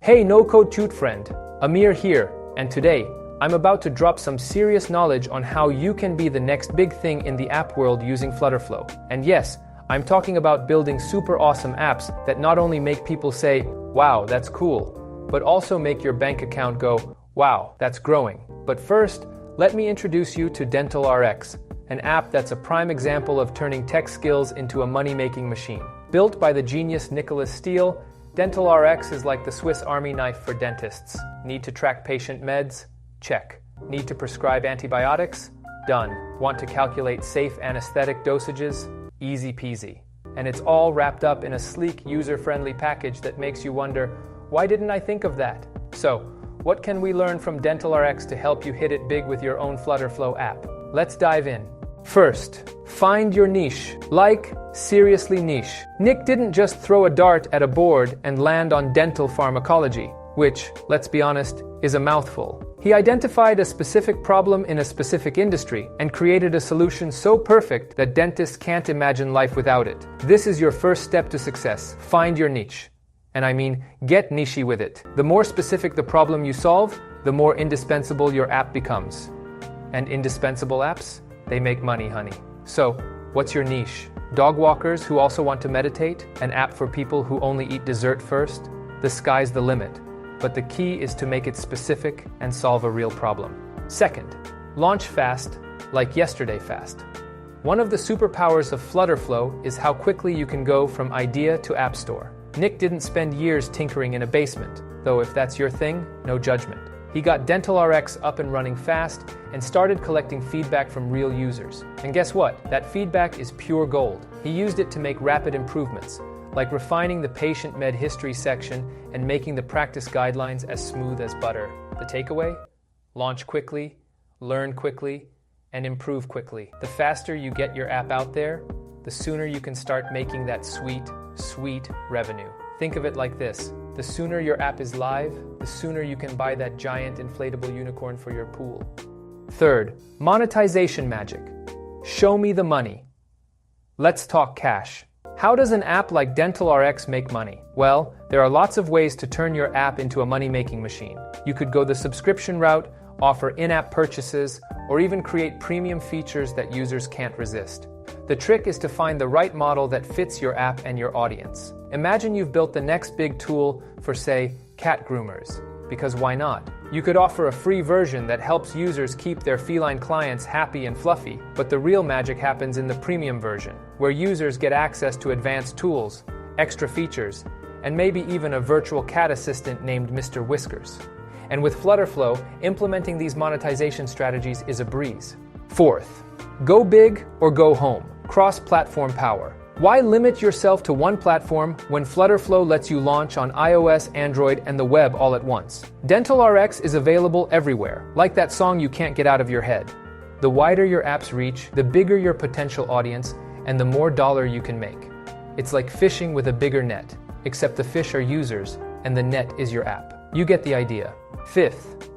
Hey NoCodeTut friend, Amir here, and today, I'm about to drop some serious knowledge on how you can be the next big thing in the app world using FlutterFlow. And yes, I'm talking about building super awesome apps that not only make people say, wow, that's cool, but also make your bank account go, wow, that's growing. But first, let me introduce you to DentalRx, an app that's a prime example of turning tech skills into a money-making machine. Built by the genius Nickolas Steel, DentalRx is like the Swiss Army knife for dentists. Need to track patient meds? Check. Need to prescribe antibiotics? Done. Want to calculate safe anesthetic dosages? Easy peasy. And it's all wrapped up in a sleek, user-friendly package that makes you wonder, why didn't I think of that? So, what can we learn from DentalRx to help you hit it big with your own FlutterFlow app? Let's dive in. First, find your niche. Like, seriously niche. Nick didn't just throw a dart at a board and land on dental pharmacology, which, let's be honest, is a mouthful. He identified a specific problem in a specific industry and created a solution so perfect that dentists can't imagine life without it. This is your first step to success. Find your niche. And I mean, get niche-y with it. The more specific the problem you solve, the more indispensable your app becomes. And indispensable apps? They make money, honey. So, what's your niche? Dog walkers who also want to meditate? An app for people who only eat dessert first? The sky's the limit. But the key is to make it specific and solve a real problem. Second, launch fast, like yesterday fast. One of the superpowers of FlutterFlow is how quickly you can go from idea to app store. Nick didn't spend years tinkering in a basement, though if that's your thing, no judgment. He got DentalRx up and running fast and started collecting feedback from real users. And guess what? That feedback is pure gold. He used it to make rapid improvements, like refining the patient med history section and making the practice guidelines as smooth as butter. The takeaway? Launch quickly, learn quickly, and improve quickly. The faster you get your app out there, the sooner you can start making that sweet revenue. Think of it like this. The sooner your app is live, the sooner you can buy that giant inflatable unicorn for your pool. Third, monetization magic. Show me the money. Let's talk cash. How does an app like DentalRx make money? Well, there are lots of ways to turn your app into a money-making machine. You could go the subscription route, offer in-app purchases, or even create premium features that users can't resist. The trick is to find the right model that fits your app and your audience. Imagine you've built the next big tool for, say, cat groomers. Because why not? You could offer a free version that helps users keep their feline clients happy and fluffy, but the real magic happens in the premium version, where users get access to advanced tools, extra features, and maybe even a virtual cat assistant named Mr. Whiskers. And with FlutterFlow, implementing these monetization strategies is a breeze. Fourth, go big or go home. Cross-platform power. Why limit yourself to one platform when FlutterFlow lets you launch on iOS, Android, and the web all at once? DentalRx is available everywhere, like that song you can't get out of your head. The wider your app's reach, the bigger your potential audience, and the more dollar you can make. It's like fishing with a bigger net, except the fish are users, and the net is your app. You get the idea. Fifth,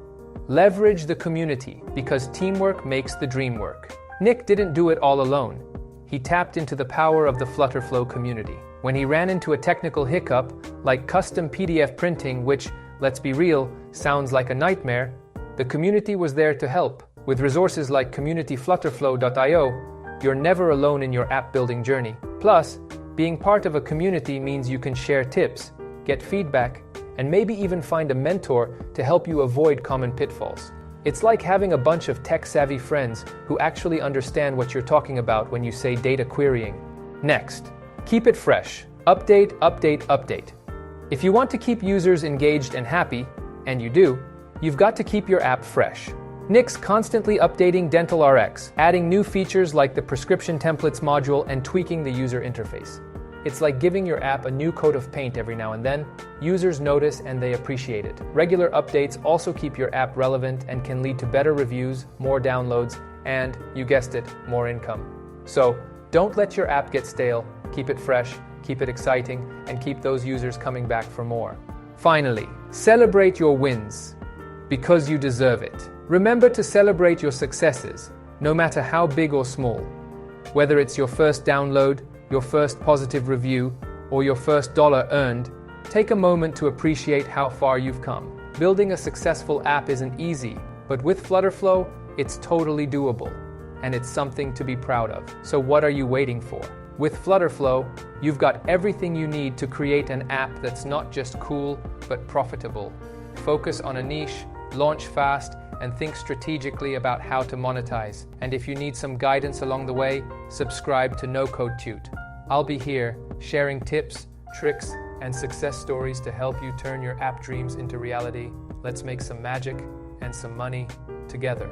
leverage the community, because teamwork makes the dream work. Nick didn't do it all alone. He tapped into the power of the FlutterFlow community. When he ran into a technical hiccup, like custom PDF printing, which, let's be real, sounds like a nightmare, the community was there to help. With resources like communityflutterflow.io, you're never alone in your app building journey. Plus, being part of a community means you can share tips, get feedback, and maybe even find a mentor to help you avoid common pitfalls. It's like having a bunch of tech-savvy friends who actually understand what you're talking about when you say data querying. Next, keep it fresh. Update, update, update. If you want to keep users engaged and happy, and you do, you've got to keep your app fresh. Nick's constantly updating DentalRx, adding new features like the prescription templates module and tweaking the user interface. It's like giving your app a new coat of paint every now and then. Users notice and they appreciate it. Regular updates also keep your app relevant and can lead to better reviews, more downloads, and, you guessed it, more income. So, don't let your app get stale, keep it fresh, keep it exciting, and keep those users coming back for more. Finally, celebrate your wins, because you deserve it. Remember to celebrate your successes, no matter how big or small. Whether it's your first download, your first positive review, or your first dollar earned, Take a moment to appreciate how far you've come. Building a successful app isn't easy, but with FlutterFlow, it's totally doable, and it's something to be proud of. So what are you waiting for? With FlutterFlow, you've got everything you need to create an app that's not just cool, but profitable. Focus on a niche, launch fast, and think strategically about how to monetize. And if you need some guidance along the way, subscribe to NoCodeTut. I'll be here sharing tips, tricks, and success stories to help you turn your app dreams into reality. Let's make some magic and some money together.